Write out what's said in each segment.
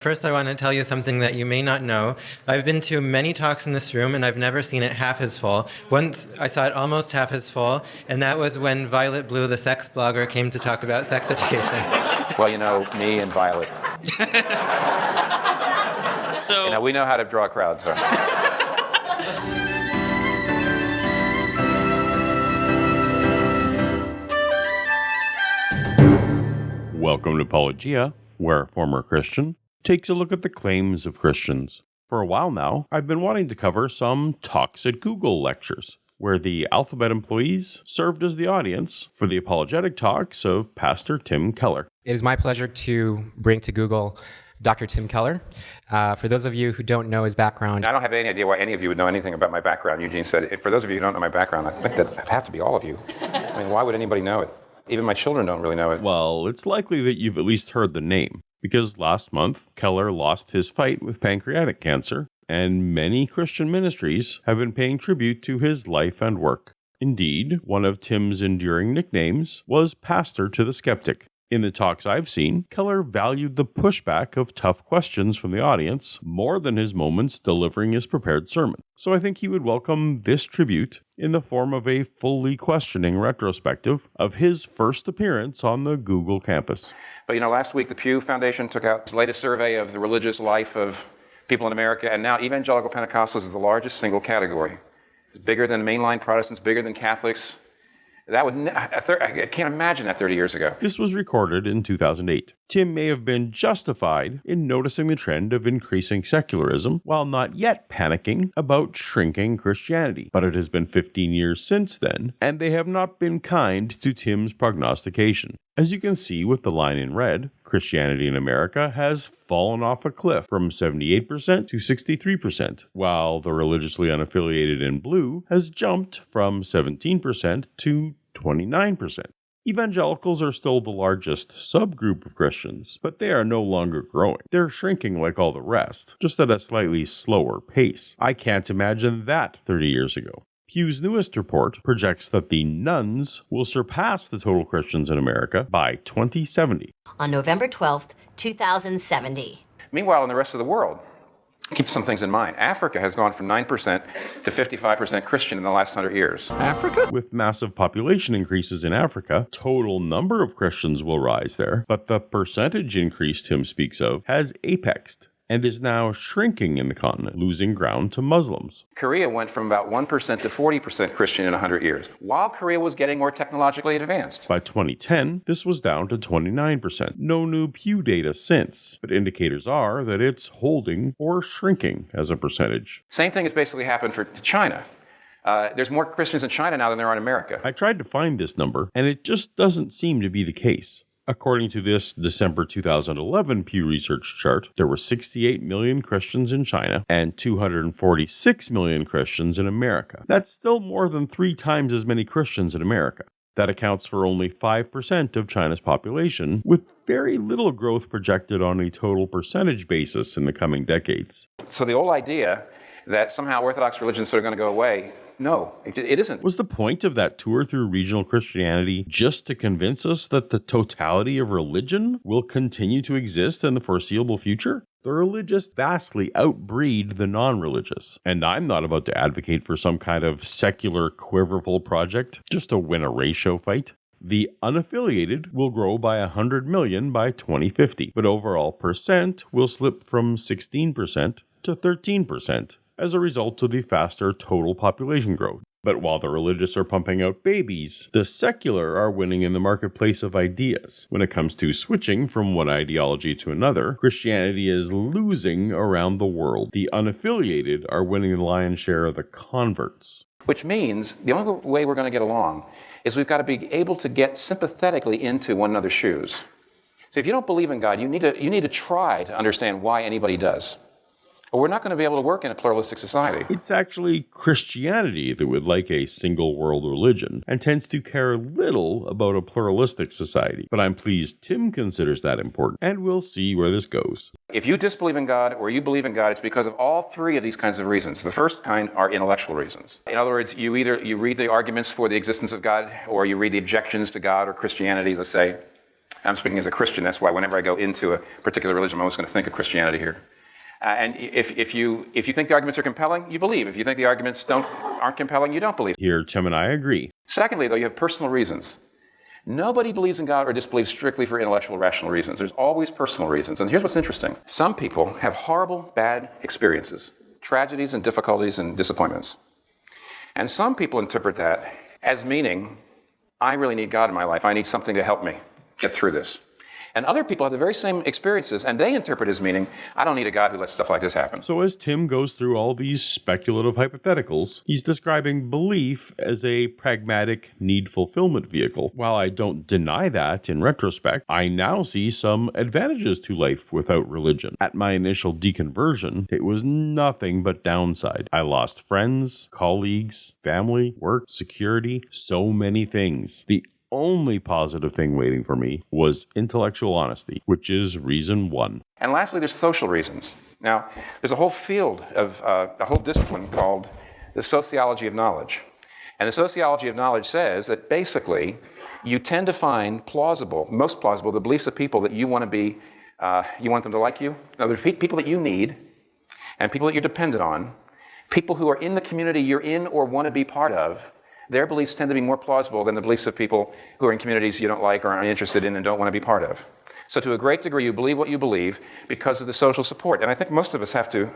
First, I want to tell you something that you may not know. I've been to many talks in this room, and I've never seen it half as full. Once, I saw it almost half as full, and that was when Violet Blue, the sex blogger, came to talk about sex education. Well, you know, me and Violet. So You know, we know how to draw crowds. So. Welcome to Paulogia, where a former Christian takes a look at the claims of Christians. For a while now, I've been wanting to cover some Talks at Google lectures, where the Alphabet employees served as the audience for the apologetic talks of Pastor Tim Keller. It is my pleasure to bring to Google Dr. Tim Keller. For those of you who don't know his background, I don't have any idea why any of you would know anything about my background. Eugene said, for those of you who don't know my background, I think that have to be all of you. I mean, why would anybody know it? Even my children don't really know it. Well, it's likely that you've at least heard the name, because last month, Keller lost his fight with pancreatic cancer, and many Christian ministries have been paying tribute to his life and work. Indeed, one of Tim's enduring nicknames was Pastor to the Skeptic. In the talks I've seen, Keller valued the pushback of tough questions from the audience more than his moments delivering his prepared sermon. So I think he would welcome this tribute in the form of a fully questioning retrospective of his first appearance on the Google campus. But you know, last week the Pew Foundation took out its latest survey of the religious life of people in America, and now evangelical Pentecostals is the largest single category. It's bigger than mainline Protestants, bigger than Catholics. I can't imagine that 30 years ago. This was recorded in 2008. Tim may have been justified in noticing the trend of increasing secularism while not yet panicking about shrinking Christianity. But it has been 15 years since then, and they have not been kind to Tim's prognostication. As you can see with the line in red, Christianity in America has fallen off a cliff from 78% to 63%, while the religiously unaffiliated in blue has jumped from 17% to 29%. Evangelicals are still the largest subgroup of Christians, but they are no longer growing. They're shrinking like all the rest, just at a slightly slower pace. I can't imagine that 30 years ago. Pew's newest report projects that the nones will surpass the total Christians in America by 2070. On November 12th, 2070. Meanwhile, in the rest of the world, keep some things in mind. Africa has gone from 9% to 55% Christian in the last 100 years. Africa? With massive population increases in Africa, total number of Christians will rise there, but the percentage increase Tim speaks of has apexed and is now shrinking in the continent, losing ground to Muslims. Korea went from about 1% to 40% Christian in 100 years, while Korea was getting more technologically advanced. By 2010, this was down to 29%. No new Pew data since, but indicators are that it's holding or shrinking as a percentage. Same thing has basically happened for China. There's more Christians in China now than there are in America. I tried to find this number, and it just doesn't seem to be the case. According to this December 2011 Pew Research chart, there were 68 million Christians in China and 246 million Christians in America. That's still more than 3 times as many Christians in America. That accounts for only 5% of China's population, with very little growth projected on a total percentage basis in the coming decades. So the old idea that somehow Orthodox religion is sort of going to go away, no, it isn't. Was the point of that tour through regional Christianity just to convince us that the totality of religion will continue to exist in the foreseeable future? The religious vastly outbreed the non-religious, and I'm not about to advocate for some kind of secular quiverful project just to win a ratio fight. The unaffiliated will grow by 100 million by 2050, but overall percent will slip from 16% to 13%. As a result of the faster total population growth. But while the religious are pumping out babies, the secular are winning in the marketplace of ideas. When it comes to switching from one ideology to another, Christianity is losing around the world. The unaffiliated are winning the lion's share of the converts. Which means the only way we're going to get along is we've got to be able to get sympathetically into one another's shoes. So if you don't believe in God, you need to try to understand why anybody does. Or we're not going to be able to work in a pluralistic society. It's actually Christianity that would like a single world religion and tends to care little about a pluralistic society. But I'm pleased Tim considers that important, and we'll see where this goes. If you disbelieve in God or you believe in God, it's because of all 3 of these kinds of reasons. The first kind are intellectual reasons. In other words, you read the arguments for the existence of God, or you read the objections to God or Christianity, let's say. I'm speaking as a Christian. That's why whenever I go into a particular religion, I'm always going to think of Christianity here. And if you think the arguments are compelling, you believe. If you think the arguments aren't compelling, you don't believe. Here, Tim and I agree. Secondly, though, you have personal reasons. Nobody believes in God or disbelieves strictly for intellectual, rational reasons. There's always personal reasons. And here's what's interesting. Some people have horrible, bad experiences, tragedies and difficulties and disappointments. And some people interpret that as meaning, I really need God in my life. I need something to help me get through this. And other people have the very same experiences, and they interpret as meaning, I don't need a God who lets stuff like this happen. So as Tim goes through all these speculative hypotheticals, he's describing belief as a pragmatic need fulfillment vehicle. While I don't deny that in retrospect, I now see some advantages to life without religion. At my initial deconversion, it was nothing but downside. I lost friends, colleagues, family, work, security, so many things. The only positive thing waiting for me was intellectual honesty, which is reason one. And lastly, there's social reasons. Now, there's a whole field of a whole discipline called the sociology of knowledge. And the sociology of knowledge says that basically you tend to find most plausible, the beliefs of people that you want to be, you want them to like you. Now, there's people that you need and people that you're dependent on, people who are in the community you're in or want to be part of. Their beliefs tend to be more plausible than the beliefs of people who are in communities you don't like or aren't interested in and don't want to be part of. So to a great degree, you believe what you believe because of the social support. And I think most of us have to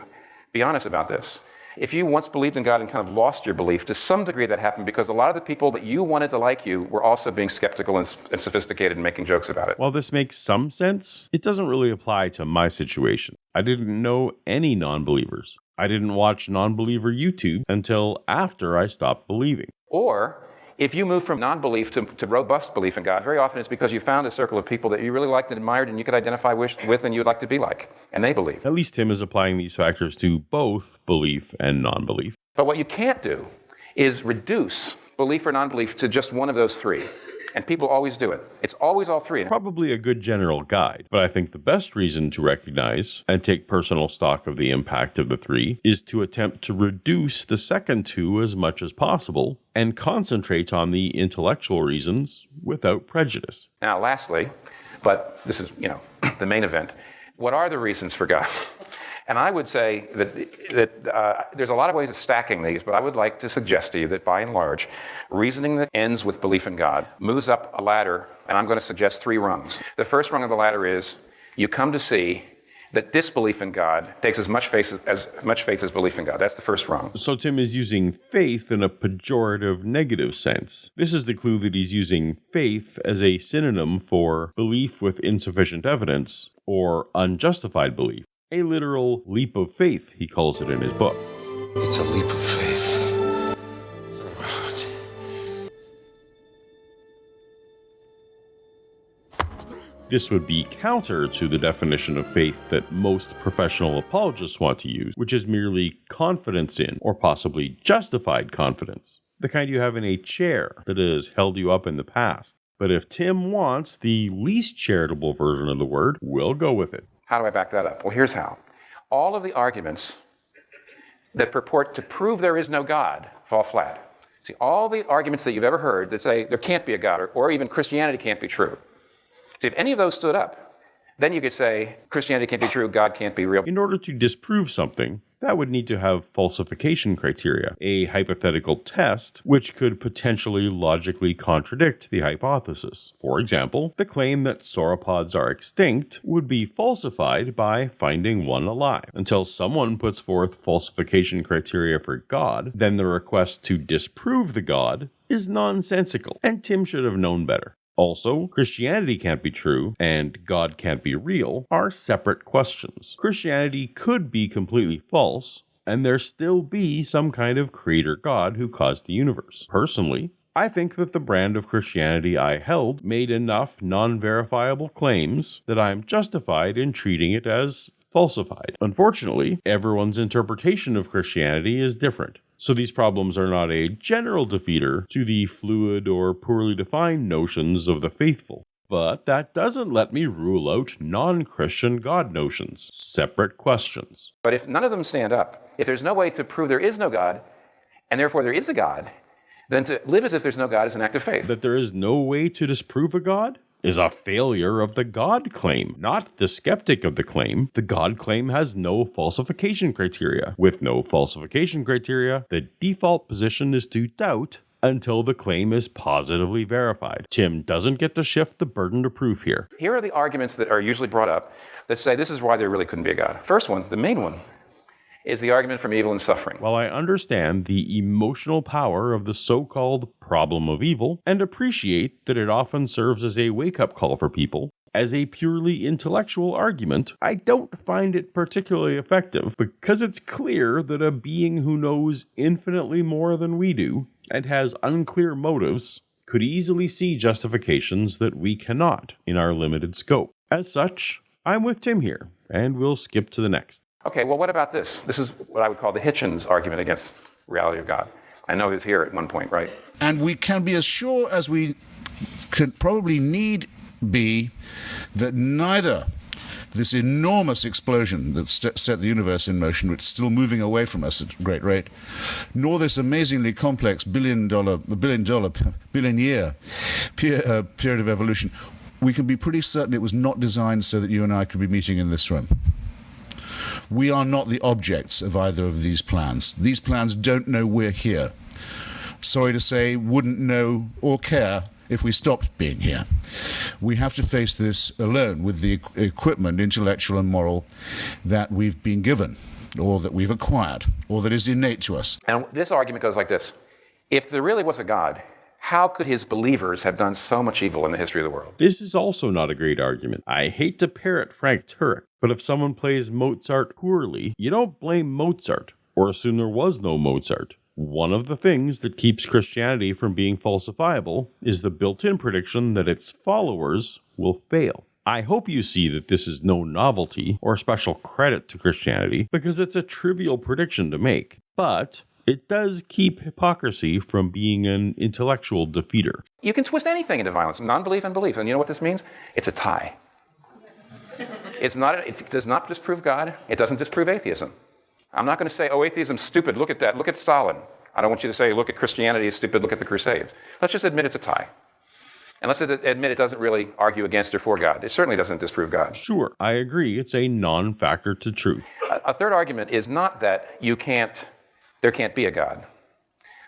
be honest about this. If you once believed in God and kind of lost your belief, to some degree that happened because a lot of the people that you wanted to like you were also being skeptical and sophisticated and making jokes about it. While this makes some sense, it doesn't really apply to my situation. I didn't know any non-believers. I didn't watch non-believer YouTube until after I stopped believing. Or if you move from non-belief to robust belief in God, very often it's because you found a circle of people that you really liked and admired and you could identify with and you'd like to be like, and they believe. At least Tim is applying these factors to both belief and non-belief. But what you can't do is reduce belief or non-belief to just one of those three. And people always do it. It's always all three. Probably a good general guide, but I think the best reason to recognize and take personal stock of the impact of the three is to attempt to reduce the second two as much as possible and concentrate on the intellectual reasons without prejudice. Now, lastly, but this is, the main event, what are the reasons for God? And I would say that there's a lot of ways of stacking these, but I would like to suggest to you that by and large, reasoning that ends with belief in God moves up a ladder, and I'm going to suggest 3 rungs. The first rung of the ladder is you come to see that disbelief in God takes as much faith as belief in God. That's the first rung. So Tim is using faith in a pejorative negative sense. This is the clue that he's using faith as a synonym for belief with insufficient evidence or unjustified belief. A literal leap of faith, he calls it in his book. It's a leap of faith. This would be counter to the definition of faith that most professional apologists want to use, which is merely confidence in, or possibly justified confidence, the kind you have in a chair that has held you up in the past. But if Tim wants the least charitable version of the word, we'll go with it. How do I back that up? Well, here's how. All of the arguments that purport to prove there is no God fall flat. See, all the arguments that you've ever heard that say there can't be a God or even Christianity can't be true. See, if any of those stood up, then you could say Christianity can't be true, God can't be real. In order to disprove something, that would need to have falsification criteria, a hypothetical test which could potentially logically contradict the hypothesis. For example, the claim that sauropods are extinct would be falsified by finding one alive. Until someone puts forth falsification criteria for God, then the request to disprove the God is nonsensical, and Tim should have known better. Also, Christianity can't be true and God can't be real are separate questions. Christianity could be completely false, and there still be some kind of creator God who caused the universe. Personally, I think that the brand of Christianity I held made enough non-verifiable claims that I'm justified in treating it as falsified. Unfortunately, everyone's interpretation of Christianity is different. So these problems are not a general defeater to the fluid or poorly defined notions of the faithful. But that doesn't let me rule out non-Christian God notions. Separate questions. But if none of them stand up, if there's no way to prove there is no God, and therefore there is a God, then to live as if there's no God is an act of faith. That there is no way to disprove a God? is a failure of the God claim, not the skeptic of the claim. The God claim has no falsification criteria. With no falsification criteria, the default position is to doubt until the claim is positively verified. Tim doesn't get to shift the burden of proof here. Here are the arguments that are usually brought up that say this is why there really couldn't be a God. First one, the main one, is the argument from evil and suffering. While I understand the emotional power of the so-called problem of evil and appreciate that it often serves as a wake-up call for people, as a purely intellectual argument, I don't find it particularly effective because it's clear that a being who knows infinitely more than we do and has unclear motives could easily see justifications that we cannot in our limited scope. As such, I'm with Tim here, and we'll skip to the next. Okay, well, what about this? This is what I would call the Hitchens argument against reality of God. I know it's here at one point, right? And we can be as sure as we could probably need be that neither this enormous explosion that set the universe in motion, which is still moving away from us at a great rate, nor this amazingly complex billion year period of evolution, we can be pretty certain it was not designed so that you and I could be meeting in this room. We are not the objects of either of these plans. These plans don't know we're here. Sorry to say, wouldn't know or care if we stopped being here. We have to face this alone with the equipment, intellectual and moral, that we've been given, or that we've acquired, or that is innate to us. And this argument goes like this. If there really was a God, how could his believers have done so much evil in the history of the world? This is also not a great argument. I hate to parrot Frank Turek, but if someone plays Mozart poorly, you don't blame Mozart or assume there was no Mozart. One of the things that keeps Christianity from being falsifiable is the built-in prediction that its followers will fail. I hope you see that this is no novelty or special credit to Christianity because it's a trivial prediction to make, but it does keep hypocrisy from being an intellectual defeater. You can twist anything into violence, non-belief and belief. And you know what this means? It's a tie. It does not disprove God. It doesn't disprove atheism. I'm not going to say, oh, atheism's stupid. Look at that. Look at Stalin. I don't want you to say, look at Christianity is stupid. Look at the Crusades. Let's just admit it's a tie. And let's admit it doesn't really argue against or for God. It certainly doesn't disprove God. Sure, I agree. It's a non-factor to truth. A third argument is not that there can't be a God.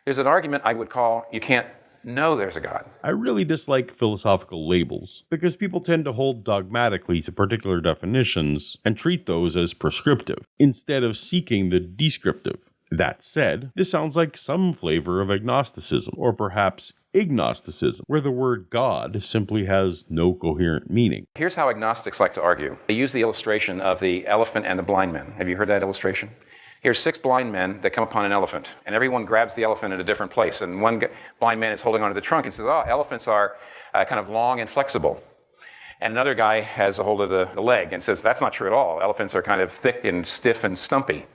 There's an argument I would call you can't know there's a God. I really dislike philosophical labels because people tend to hold dogmatically to particular definitions and treat those as prescriptive instead of seeking the descriptive. That said, this sounds like some flavor of agnosticism, or perhaps ignosticism, where the word God simply has no coherent meaning. Here's how agnostics like to argue. They use the illustration of the elephant and the blind men. Have you heard that illustration? Here's 6 blind men that come upon an elephant, and everyone grabs the elephant at a different place. And one blind man is holding onto the trunk and says, oh, elephants are kind of long and flexible. And another guy has a hold of the leg and says, that's not true at all. Elephants are kind of thick and stiff and stumpy.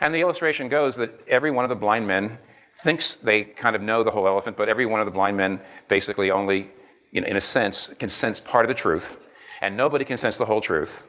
And the illustration goes that every one of the blind men thinks they kind of know the whole elephant, but every one of the blind men basically only, in a sense, can sense part of the truth, and nobody can sense the whole truth.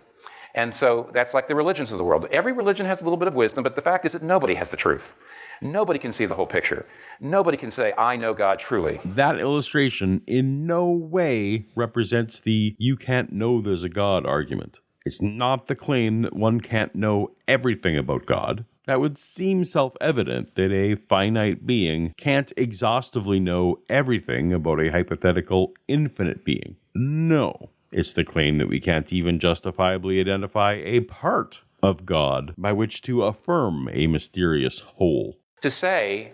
And so that's like the religions of the world. Every religion has a little bit of wisdom, but the fact is that nobody has the truth. Nobody can see the whole picture. Nobody can say, I know God truly. That illustration in no way represents the you can't know there's a God argument. It's not the claim that one can't know everything about God. That would seem self-evident that a finite being can't exhaustively know everything about a hypothetical infinite being. No. It's the claim that we can't even justifiably identify a part of God by which to affirm a mysterious whole. To say,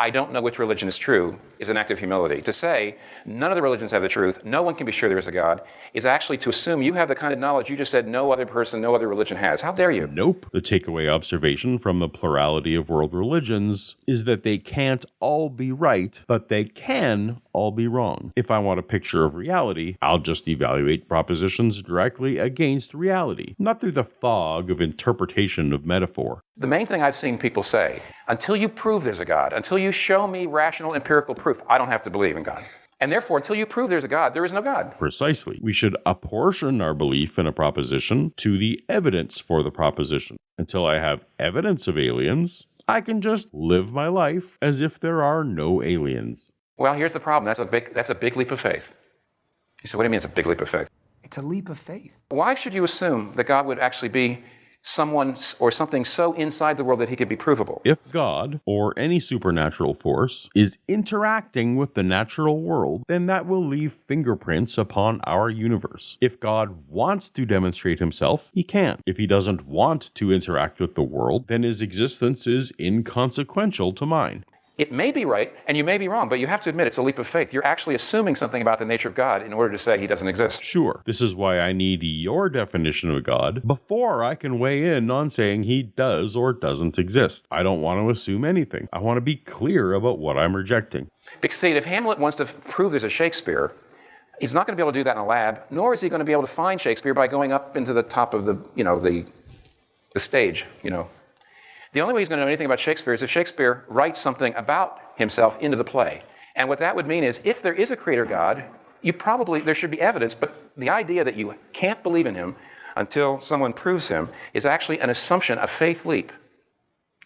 I don't know which religion is true, is an act of humility. To say, none of the religions have the truth, no one can be sure there is a God, is actually to assume you have the kind of knowledge you just said no other person, no other religion has. How dare you? Nope. The takeaway observation from the plurality of world religions is that they can't all be right, but they can all be wrong. If I want a picture of reality, I'll just evaluate propositions directly against reality, not through the fog of interpretation of metaphor. The main thing I've seen people say, until you prove there's a God, until you show me rational empirical proof, I don't have to believe in God. And therefore, until you prove there's a God, there is no God. Precisely. We should apportion our belief in a proposition to the evidence for the proposition. Until I have evidence of aliens, I can just live my life as if there are no aliens. Well, here's the problem. That's a big leap of faith. You say, what do you mean it's a big leap of faith? It's a leap of faith. Why should you assume that God would actually be someone or something so inside the world that he could be provable? If God, or any supernatural force, is interacting with the natural world, then that will leave fingerprints upon our universe. If God wants to demonstrate himself, he can. If he doesn't want to interact with the world, then his existence is inconsequential to mine. It may be right, and you may be wrong, but you have to admit it's a leap of faith. You're actually assuming something about the nature of God in order to say he doesn't exist. Sure, this is why I need your definition of God before I can weigh in on saying he does or doesn't exist. I don't want to assume anything. I want to be clear about what I'm rejecting. Because see, if Hamlet wants to prove there's a Shakespeare, he's not going to be able to do that in a lab, nor is he going to be able to find Shakespeare by going up into the top of the stage, The only way he's going to know anything about Shakespeare is if Shakespeare writes something about himself into the play. And what that would mean is if there is a creator God, there should be evidence, but the idea that you can't believe in him until someone proves him is actually an assumption, a faith leap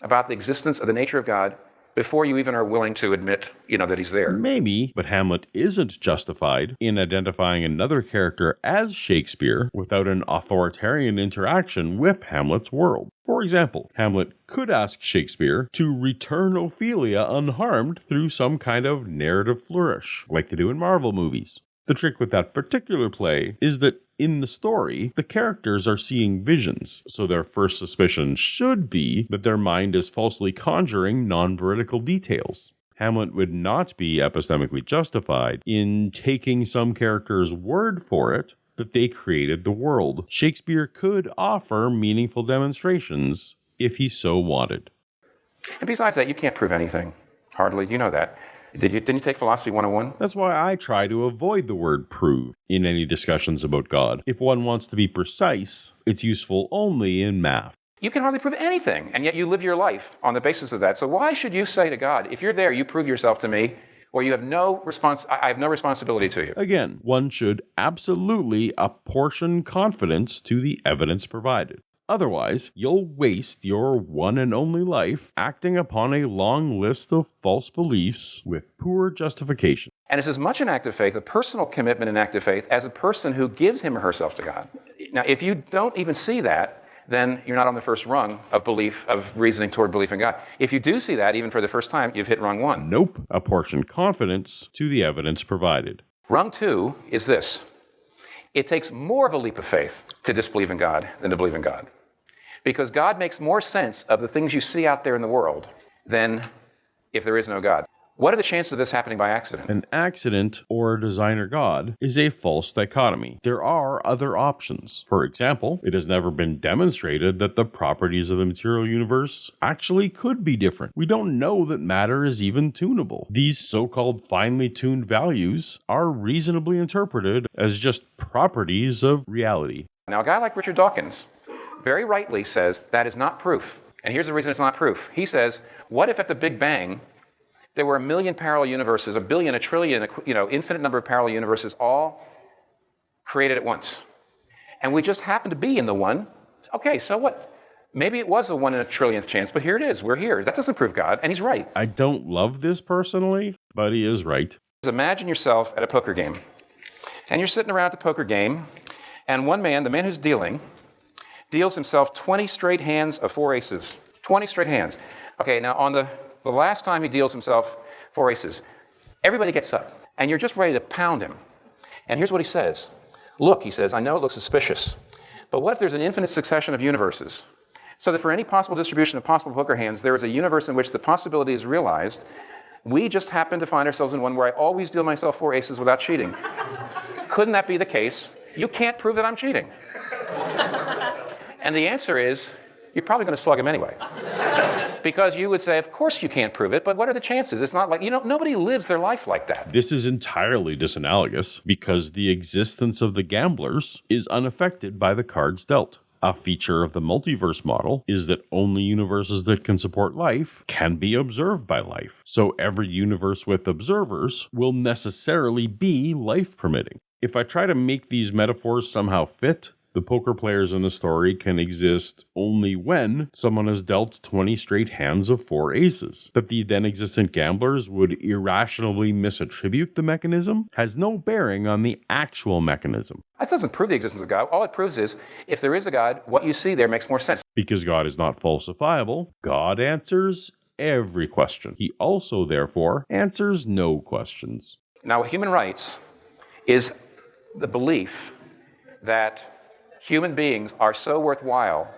about the existence of the nature of God before you even are willing to admit, that he's there. Maybe, but Hamlet isn't justified in identifying another character as Shakespeare without an authoritarian interaction with Hamlet's world. For example, Hamlet could ask Shakespeare to return Ophelia unharmed through some kind of narrative flourish, like they do in Marvel movies. The trick with that particular play is that in the story, the characters are seeing visions, so their first suspicion should be that their mind is falsely conjuring non-veridical details. Hamlet would not be epistemically justified in taking some character's word for it that they created the world. Shakespeare could offer meaningful demonstrations if he so wanted. And besides that, you can't prove anything. Hardly. You know that. Didn't you take Philosophy 101? That's why I try to avoid the word prove in any discussions about God. If one wants to be precise, it's useful only in math. You can hardly prove anything, and yet you live your life on the basis of that. So why should you say to God, if you're there, you prove yourself to me, or you have I have no responsibility to you? Again, one should absolutely apportion confidence to the evidence provided. Otherwise, you'll waste your one and only life acting upon a long list of false beliefs with poor justification. And it's as much an act of faith, a personal commitment in act of faith, as a person who gives him or herself to God. Now, if you don't even see that, then you're not on the first rung of belief, of reasoning toward belief in God. If you do see that, even for the first time, you've hit rung 1. Nope. Apportion confidence to the evidence provided. Rung 2 is this. It takes more of a leap of faith to disbelieve in God than to believe in God. Because God makes more sense of the things you see out there in the world than if there is no God. What are the chances of this happening by accident? An accident or a designer God is a false dichotomy. There are other options. For example, it has never been demonstrated that the properties of the material universe actually could be different. We don't know that matter is even tunable. These so-called finely tuned values are reasonably interpreted as just properties of reality. Now, a guy like Richard Dawkins very rightly says that is not proof. And here's the reason it's not proof. He says, what if at the Big Bang, there were a million parallel universes, a billion, a trillion, infinite number of parallel universes, all created at once. And we just happened to be in the one. Okay, so what? Maybe it was a 1 in a trillionth chance, but here it is. We're here. That doesn't prove God, and he's right. I don't love this personally, but he is right. Imagine yourself at a poker game. And you're sitting around at the poker game, and one man, the man who's deals himself 20 straight hands of 4 aces. 20 straight hands. Okay, now on the last time he deals himself 4 aces, everybody gets up, and you're just ready to pound him. And here's what he says. Look, he says, I know it looks suspicious, but what if there's an infinite succession of universes? So that for any possible distribution of possible poker hands, there is a universe in which the possibility is realized. We just happen to find ourselves in one where I always deal myself 4 aces without cheating. Couldn't that be the case? You can't prove that I'm cheating. And the answer is, you're probably going to slug him anyway. Because you would say, of course you can't prove it, but what are the chances? It's not like, nobody lives their life like that. This is entirely disanalogous because the existence of the gamblers is unaffected by the cards dealt. A feature of the multiverse model is that only universes that can support life can be observed by life. So every universe with observers will necessarily be life permitting. If I try to make these metaphors somehow fit, The poker players in the story can exist only when someone has dealt 20 straight hands of 4 aces. That the then existent gamblers would irrationally misattribute the mechanism has no bearing on the actual mechanism. That doesn't prove the existence of God. All it proves is, if there is a God, what you see there makes more sense. Because God is not falsifiable, God answers every question. He also, therefore, answers no questions. Now, human rights is the belief that human beings are so worthwhile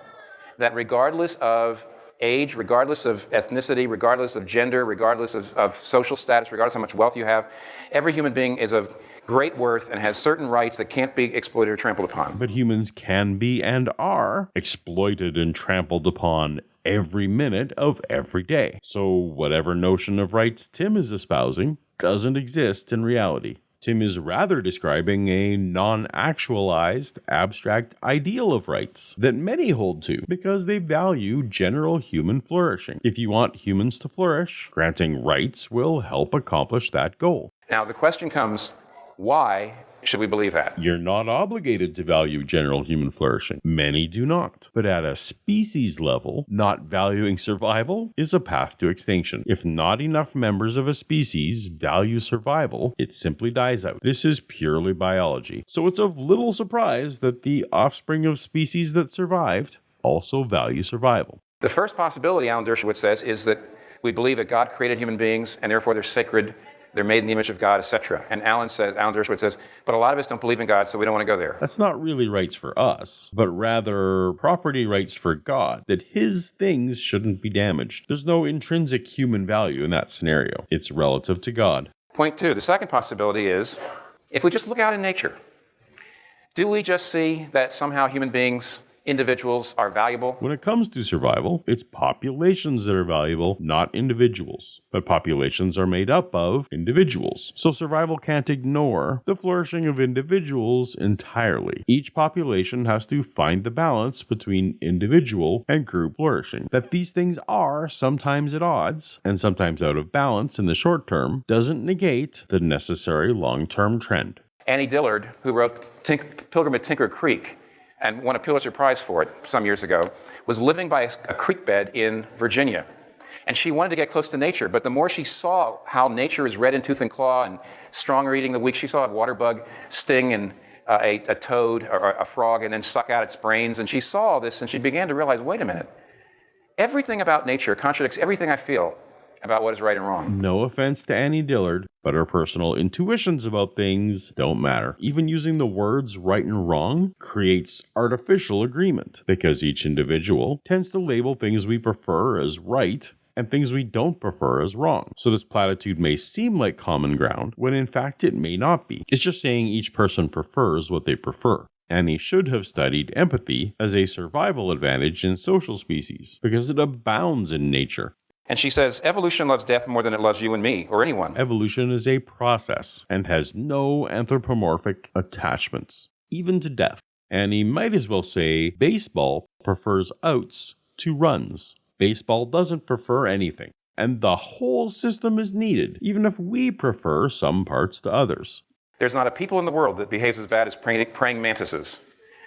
that regardless of age, regardless of ethnicity, regardless of gender, regardless of social status, regardless of how much wealth you have, every human being is of great worth and has certain rights that can't be exploited or trampled upon. But humans can be and are exploited and trampled upon every minute of every day. So whatever notion of rights Tim is espousing doesn't exist in reality. Tim is rather describing a non-actualized, abstract ideal of rights that many hold to because they value general human flourishing. If you want humans to flourish, granting rights will help accomplish that goal. Now, the question comes, why should we believe that? You're not obligated to value general human flourishing. Many do not. But at a species level, not valuing survival is a path to extinction. If not enough members of a species value survival, it simply dies out. This is purely biology. So it's of little surprise that the offspring of species that survived also value survival. The first possibility, Alan Dershowitz says, is that we believe that God created human beings and therefore they're sacred, they're made in the image of God, etc. And Alan Dershowitz says, but a lot of us don't believe in God, so we don't want to go there. That's not really rights for us, but rather property rights for God, that his things shouldn't be damaged. There's no intrinsic human value in that scenario. It's relative to God. Point 2, the second possibility is, if we just look out in nature, do we just see that somehow human beings, individuals, are valuable? When it comes to survival, it's populations that are valuable, not individuals. But populations are made up of individuals. So survival can't ignore the flourishing of individuals entirely. Each population has to find the balance between individual and group flourishing. That these things are sometimes at odds and sometimes out of balance in the short term doesn't negate the necessary long-term trend. Annie Dillard, who wrote Pilgrim at Tinker Creek, and won a Pulitzer Prize for it some years ago, was living by a creek bed in Virginia. And she wanted to get close to nature, but the more she saw how nature is red in tooth and claw and stronger eating the weak, she saw a water bug sting and a toad or a frog and then suck out its brains. And she saw all this and she began to realize, wait a minute, everything about nature contradicts everything I feel about what is right and wrong. No offense to Annie Dillard, but her personal intuitions about things don't matter. Even using the words right and wrong creates artificial agreement, because each individual tends to label things we prefer as right and things we don't prefer as wrong. So this platitude may seem like common ground, when in fact it may not be. It's just saying each person prefers what they prefer. Annie should have studied empathy as a survival advantage in social species, because it abounds in nature. And she says, evolution loves death more than it loves you and me, or anyone. Evolution is a process and has no anthropomorphic attachments, even to death. Annie might as well say baseball prefers outs to runs. Baseball doesn't prefer anything, and the whole system is needed, even if we prefer some parts to others. There's not a people in the world that behaves as bad as praying mantises.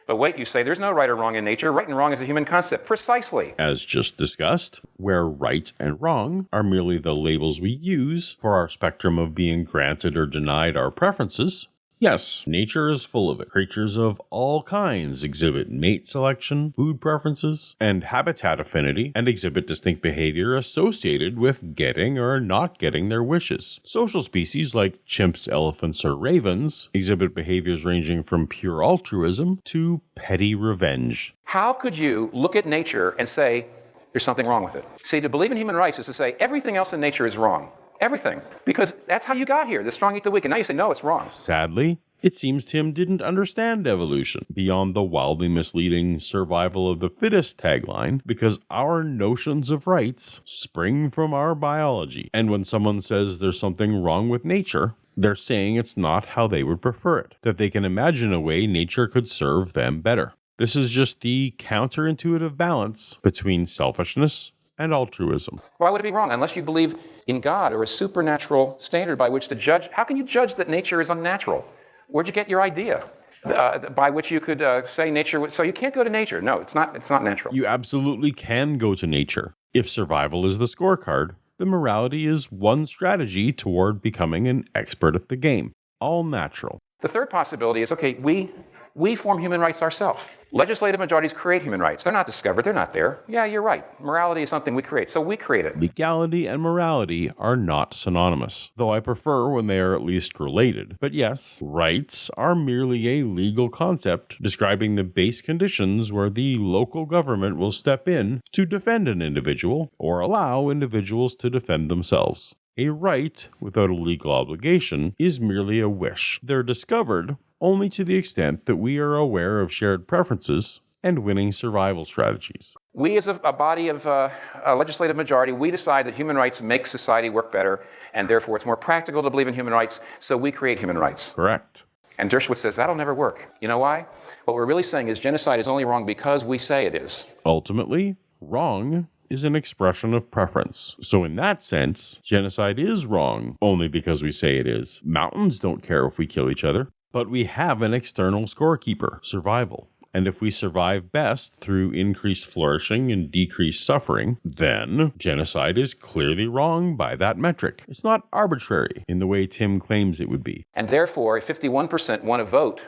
But wait, you say, there's no right or wrong in nature. Right and wrong is a human concept. Precisely. As just discussed, where right and wrong are merely the labels we use for our spectrum of being granted or denied our preferences, yes, nature is full of it. Creatures of all kinds exhibit mate selection, food preferences, and habitat affinity, and exhibit distinct behavior associated with getting or not getting their wishes. Social species like chimps, elephants, or ravens exhibit behaviors ranging from pure altruism to petty revenge. How could you look at nature and say, there's something wrong with it? See, to believe in human rights is to say everything else in nature is wrong. Everything. Because that's how you got here. The strong eat the weak. And now you say, no, it's wrong. Sadly, it seems Tim didn't understand evolution beyond the wildly misleading survival of the fittest tagline, because our notions of rights spring from our biology. And when someone says there's something wrong with nature, they're saying it's not how they would prefer it, that they can imagine a way nature could serve them better. This is just the counterintuitive balance between selfishness and altruism. Why would it be wrong? Unless you believe in God or a supernatural standard by which to judge. How can you judge that nature is unnatural? Where'd you get your idea? by which you could say nature. So you can't go to nature. No, it's not natural. You absolutely can go to nature. If survival is the scorecard, then morality is one strategy toward becoming an expert at the game. All natural. The third possibility is, okay, we form human rights ourselves. Legislative majorities create human rights. They're not discovered. They're not there. Yeah, you're right. Morality is something we create. So we create it. Legality and morality are not synonymous, though I prefer when they are at least related. But yes, rights are merely a legal concept describing the base conditions where the local government will step in to defend an individual or allow individuals to defend themselves. A right without a legal obligation is merely a wish. They're discovered only to the extent that we are aware of shared preferences and winning survival strategies. We as a body of a legislative majority, we decide that human rights make society work better, and therefore it's more practical to believe in human rights, so we create human rights. Correct. And Dershowitz says that'll never work. You know why? What we're really saying is genocide is only wrong because we say it is. Ultimately, wrong is an expression of preference. So in that sense, genocide is wrong only because we say it is. Mountains don't care if we kill each other. But we have an external scorekeeper, survival. And if we survive best through increased flourishing and decreased suffering, then genocide is clearly wrong by that metric. It's not arbitrary in the way Tim claims it would be. And therefore, if 51% want to vote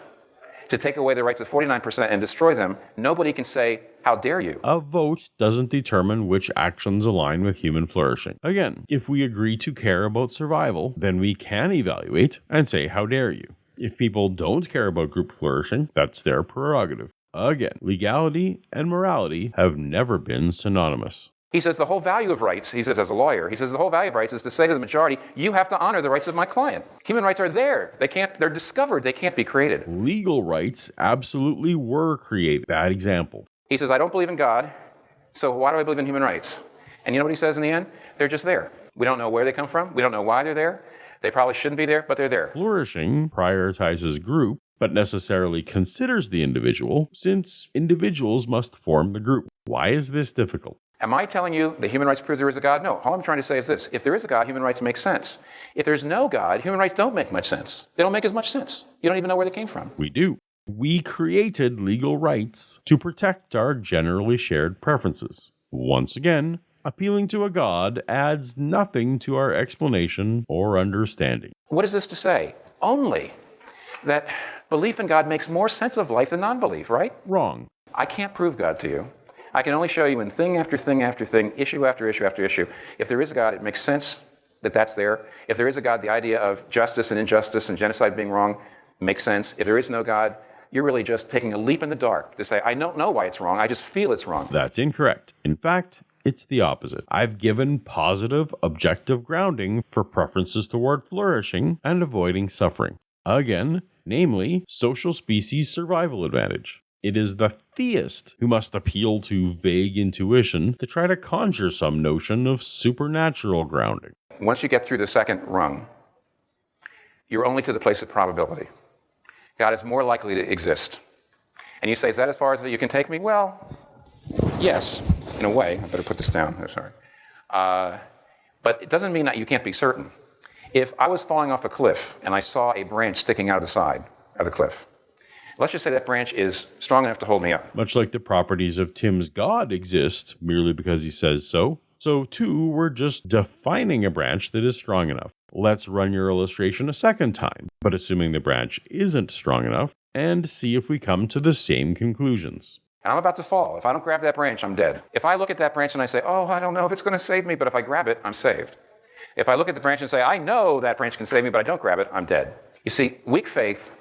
to take away the rights of 49% and destroy them, nobody can say, how dare you? A vote doesn't determine which actions align with human flourishing. Again, if we agree to care about survival, then we can evaluate and say, how dare you? If people don't care about group flourishing, that's their prerogative. Again, legality and morality have never been synonymous. He says the whole value of rights, he says as a lawyer, he says the whole value of rights is to say to the majority, you have to honor the rights of my client. Human rights are there. They're discovered. They can't be created. Legal rights absolutely were created. Bad example. He says, I don't believe in God, so why do I believe in human rights? And you know what he says in the end? They're just there. We don't know where they come from. We don't know why they're there. They probably shouldn't be there, but they're there. Flourishing prioritizes group, but necessarily considers the individual, since individuals must form the group. Why is this difficult? Am I telling you that human rights proves there is a God? No. All I'm trying to say is this. If there is a God, human rights make sense. If there's no God, human rights don't make much sense. They don't make as much sense. You don't even know where they came from. We do. We created legal rights to protect our generally shared preferences. Once again, appealing to a God adds nothing to our explanation or understanding. What is this to say? Only that belief in God makes more sense of life than non-belief, right? Wrong. I can't prove God to you. I can only show you in thing after thing after thing, issue after issue after issue. If there is a God, it makes sense that that's there. If there is a God, the idea of justice and injustice and genocide being wrong makes sense. If there is no God, you're really just taking a leap in the dark to say, I don't know why it's wrong, I just feel it's wrong. That's incorrect. In fact, it's the opposite. I've given positive, objective grounding for preferences toward flourishing and avoiding suffering. Again, namely, social species survival advantage. It is the theist who must appeal to vague intuition to try to conjure some notion of supernatural grounding. Once you get through the second rung, you're only to the place of probability. God is more likely to exist. And you say, is that as far as you can take me? Well, yes, in a way. I better put this down. I'm sorry. But it doesn't mean that you can't be certain. If I was falling off a cliff and I saw a branch sticking out of the side of the cliff, let's just say that branch is strong enough to hold me up. Much like the properties of Tim's God exist merely because he says so, so too we're just defining a branch that is strong enough. Let's run your illustration a second time, but assuming the branch isn't strong enough, and see if we come to the same conclusions. And I'm about to fall. If I don't grab that branch, I'm dead. If I look at that branch and I say, oh, I don't know if it's going to save me, but if I grab it, I'm saved. If I look at the branch and say, I know that branch can save me, but I don't grab it, I'm dead. You see, weak faith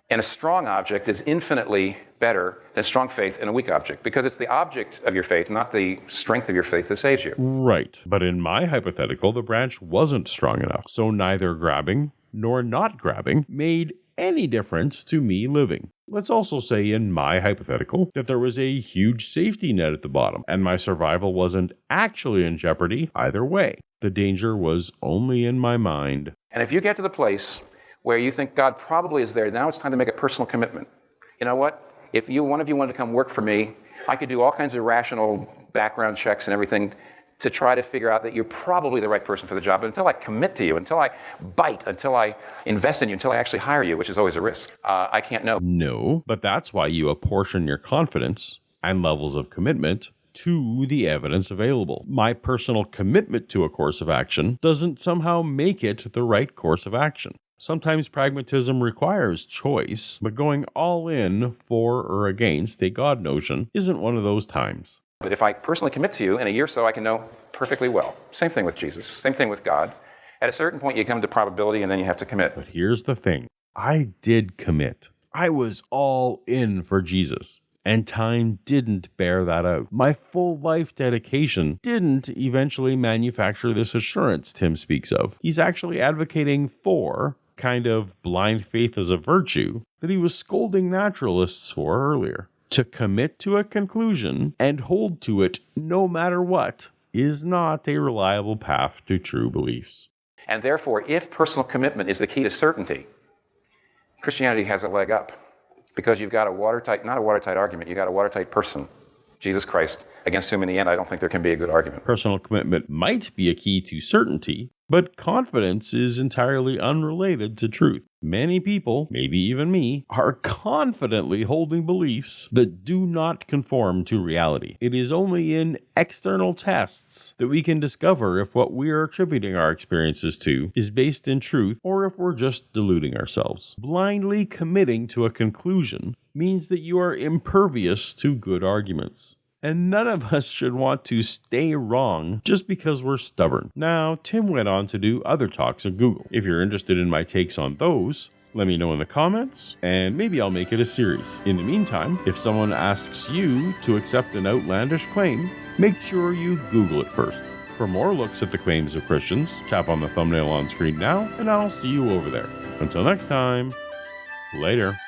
in a strong object is infinitely better than strong faith in a weak object, because it's the object of your faith, not the strength of your faith, that saves you. Right, but in my hypothetical, the branch wasn't strong enough, so neither grabbing nor not grabbing made any difference to me living. Let's also say in my hypothetical that there was a huge safety net at the bottom, and my survival wasn't actually in jeopardy either way. The danger was only in my mind. And if you get to the place where you think God probably is there, now it's time to make a personal commitment. You know what? If one of you wanted to come work for me, I could do all kinds of rational background checks and everything to try to figure out that you're probably the right person for the job. But until I commit to you, until I bite, until I invest in you, until I actually hire you, which is always a risk, I can't know. No, but that's why you apportion your confidence and levels of commitment to the evidence available. My personal commitment to a course of action doesn't somehow make it the right course of action. Sometimes pragmatism requires choice, but going all in for or against a God notion isn't one of those times. But if I personally commit to you, in a year or so I can know perfectly well. Same thing with Jesus, same thing with God. At a certain point you come to probability and then you have to commit. But here's the thing. I did commit. I was all in for Jesus. And time didn't bear that out. My full life dedication didn't eventually manufacture this assurance Tim speaks of. He's actually advocating for kind of blind faith as a virtue that he was scolding naturalists for earlier. To commit to a conclusion and hold to it no matter what is not a reliable path to true beliefs. And therefore, if personal commitment is the key to certainty, Christianity has a leg up. Because you've got a watertight, not a watertight argument, you've got a watertight person, Jesus Christ, against whom in the end I don't think there can be a good argument. Personal commitment might be a key to certainty, but confidence is entirely unrelated to truth. Many people, maybe even me, are confidently holding beliefs that do not conform to reality. It is only in external tests that we can discover if what we are attributing our experiences to is based in truth or if we're just deluding ourselves. Blindly committing to a conclusion means that you are impervious to good arguments. And none of us should want to stay wrong just because we're stubborn. Now, Tim went on to do other talks at Google. If you're interested in my takes on those, let me know in the comments, and maybe I'll make it a series. In the meantime, if someone asks you to accept an outlandish claim, make sure you Google it first. For more looks at the claims of Christians, tap on the thumbnail on screen now, and I'll see you over there. Until next time, later.